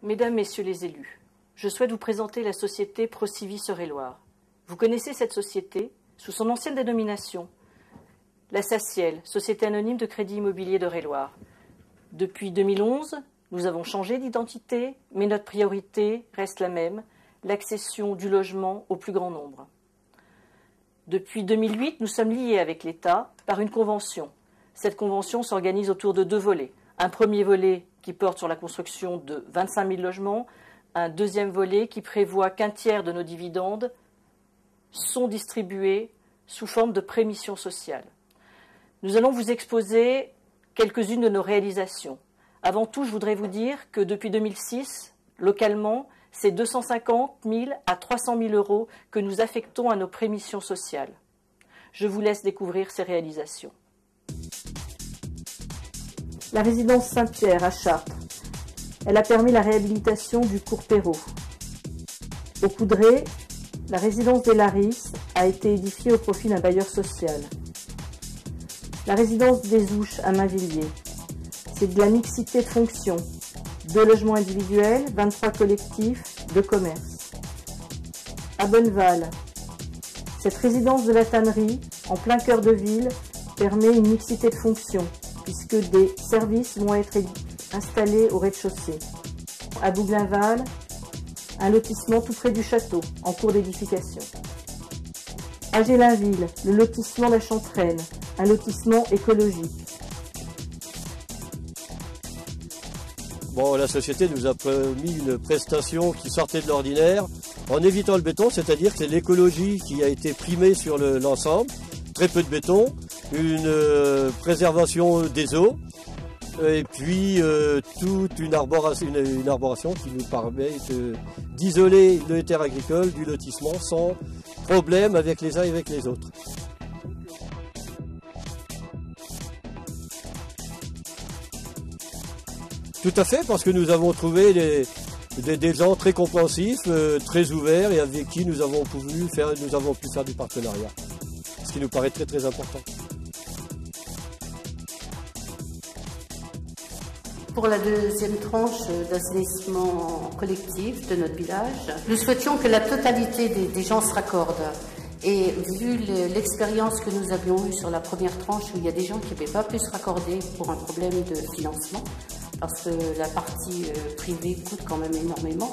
Mesdames, Messieurs les élus, je souhaite vous présenter la société Procivis Eure-et-Loir. Vous connaissez cette société sous son ancienne dénomination, la SACIEL, Société anonyme de crédit immobilier d'Eure-et-Loir. Depuis 2011, nous avons changé d'identité, mais notre priorité reste la même, l'accession du logement au plus grand nombre. Depuis 2008, nous sommes liés avec l'État par une convention. Cette convention s'organise autour de deux volets. Un premier volet qui porte sur la construction de 25 000 logements, un deuxième volet qui prévoit qu'un tiers de nos dividendes sont distribués sous forme de prémission sociale. Nous allons vous exposer quelques-unes de nos réalisations. Avant tout, je voudrais vous dire que depuis 2006, localement, c'est 250 000 à 300 000 euros que nous affectons à nos prémissions sociales. Je vous laisse découvrir ces réalisations. La résidence Saint-Pierre à Chartres. Elle a permis la réhabilitation du cours Perrault. Au Coudray, la résidence des Larisses a été édifiée au profit d'un bailleur social. La résidence des Ouches à Mainvilliers. C'est de la mixité de fonctions. 2 logements individuels, 23 collectifs, 2 commerces. À Bonneval, cette résidence de la tannerie, en plein cœur de ville, permet une mixité de fonctions, puisque des services vont être installés au rez-de-chaussée. À Bougainval, un lotissement tout près du château, en cours d'édification. À Gélinville, le lotissement La Chantraine, un lotissement écologique. Bon, la société nous a promis une prestation qui sortait de l'ordinaire en évitant le béton, c'est-à-dire que c'est l'écologie qui a été primée sur l'ensemble. Très peu de béton, une préservation des eaux et puis toute une arboration qui nous permet d'isoler les terres agricoles du lotissement sans problème avec les uns et avec les autres. Tout à fait, parce que nous avons trouvé des gens très compréhensifs, très ouverts et avec qui nous avons pu faire du partenariat. Ce qui nous paraît très très important. Pour la deuxième tranche d'assainissement collectif de notre village, nous souhaitions que la totalité des gens se raccordent. Et vu l'expérience que nous avions eue sur la première tranche, où il y a des gens qui n'avaient pas pu se raccorder pour un problème de financement, parce que la partie privée coûte quand même énormément,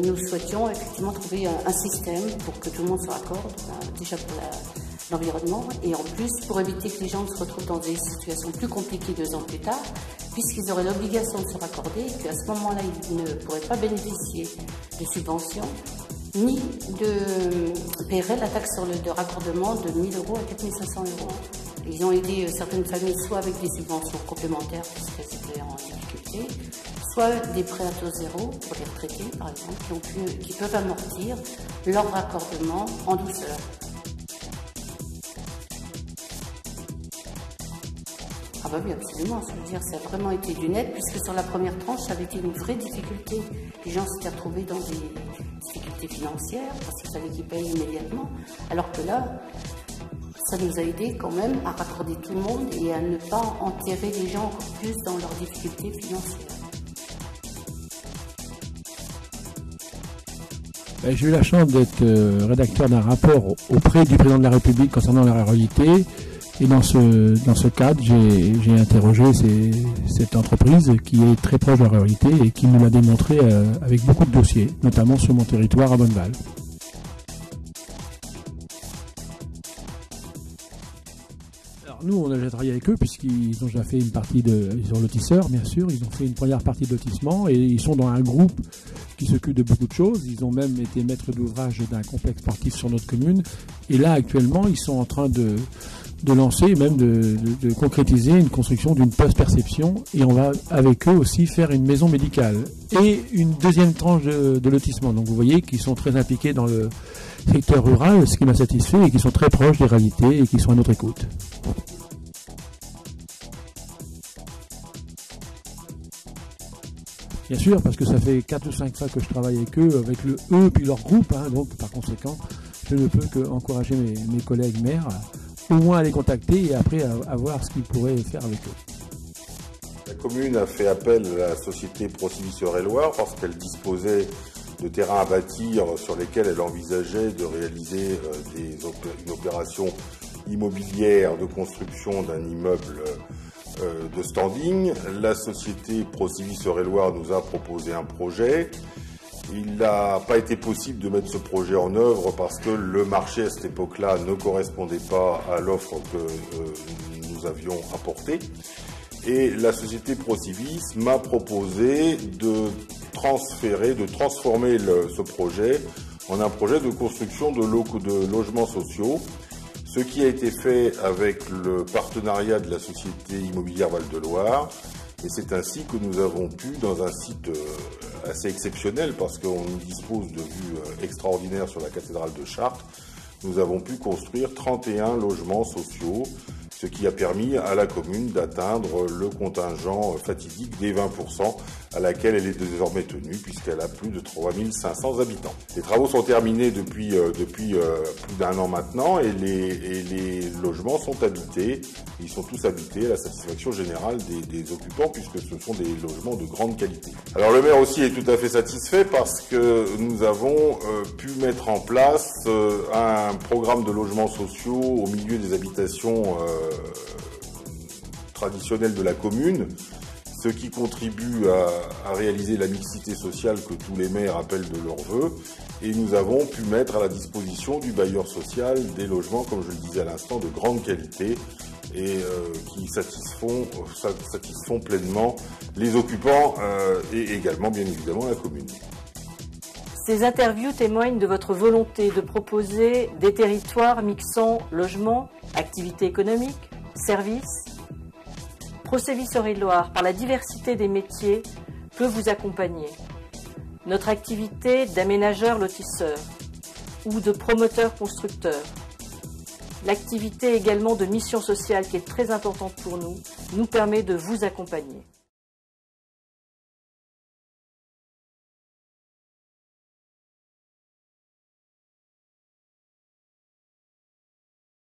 nous souhaitions effectivement trouver un système pour que tout le monde se raccorde, déjà pour l'environnement, et en plus pour éviter que les gens se retrouvent dans des situations plus compliquées 2 ans plus tard, puisqu'ils auraient l'obligation de se raccorder et qu'à ce moment-là, ils ne pourraient pas bénéficier de subventions, ni de paierait la taxe sur de raccordement de 1 000 euros à 4 500 euros. Ils ont aidé certaines familles soit avec des subventions complémentaires puisqu'elles étaient en difficulté, soit des prêts à taux zéro pour les retraités par exemple, qui peuvent amortir leur raccordement en douceur. Ah bah oui, absolument, je veux dire, ça a vraiment été du net, puisque sur la première tranche, ça avait été une vraie difficulté. Les gens s'étaient retrouvés dans des difficultés financières, parce qu'il fallait qu'ils payent immédiatement, alors que là, ça nous a aidé quand même à raccorder tout le monde et à ne pas enterrer les gens encore plus dans leurs difficultés financières. J'ai eu la chance d'être rédacteur d'un rapport auprès du président de la République concernant la ruralité. Et dans ce cadre, j'ai interrogé cette entreprise qui est très proche de la ruralité et qui nous l'a démontré avec beaucoup de dossiers, notamment sur mon territoire à Bonneval. Alors nous, on a déjà travaillé avec eux puisqu'ils ont déjà fait une partie ils sont lotisseurs, bien sûr, ils ont fait une première partie de lotissement et ils sont dans un groupe qui s'occupe de beaucoup de choses. Ils ont même été maîtres d'ouvrage d'un complexe sportif sur notre commune. Et là, actuellement, ils sont en train de lancer, même de concrétiser une construction d'une post-perception et on va avec eux aussi faire une maison médicale et une deuxième tranche de lotissement. Donc vous voyez qu'ils sont très impliqués dans le secteur rural, ce qui m'a satisfait et qui sont très proches des réalités et qui sont à notre écoute. Bien sûr, parce que ça fait 4 ou 5 fois que je travaille avec eux, avec le eux puis leur groupe, donc par conséquent, je ne peux qu'encourager mes collègues maires au moins à les contacter et après à voir ce qu'ils pourraient faire avec eux. commune a fait appel à la société Procivis Eure-et-Loir parce qu'elle disposait de terrains à bâtir sur lesquels elle envisageait de réaliser une opération immobilière de construction d'un immeuble de standing. La société Procivis Eure-et-Loir nous a proposé un projet. Il n'a pas été possible de mettre ce projet en œuvre parce que le marché à cette époque-là ne correspondait pas à l'offre que nous avions apportée. Et la société Procivis m'a proposé de transformer ce projet en un projet de construction de logements sociaux, ce qui a été fait avec le partenariat de la société immobilière Val-de-Loire. Et c'est ainsi que nous avons pu, dans un site assez exceptionnel, parce qu'on dispose de vues extraordinaires sur la cathédrale de Chartres, nous avons pu construire 31 logements sociaux, ce qui a permis à la commune d'atteindre le contingent fatidique des 20% à laquelle elle est désormais tenue, puisqu'elle a plus de 3500 habitants. Les travaux sont terminés depuis plus d'un an maintenant, et les logements sont habités. Ils sont tous habités à la satisfaction générale des occupants, puisque ce sont des logements de grande qualité. Alors le maire aussi est tout à fait satisfait parce que nous avons pu mettre en place un programme de logements sociaux au milieu des habitations traditionnelles de la commune, ce qui contribue à réaliser la mixité sociale que tous les maires appellent de leur vœu. Et nous avons pu mettre à la disposition du bailleur social des logements, comme je le disais à l'instant, de grande qualité et qui satisfont pleinement les occupants et également, bien évidemment, la commune. Ces interviews témoignent de votre volonté de proposer des territoires mixant logement, activités économiques, services. Procivis Eure-et-Loir, par la diversité des métiers, peut vous accompagner. Notre activité d'aménageur lotisseur ou de promoteur constructeur, l'activité également de mission sociale qui est très importante pour nous, nous permet de vous accompagner.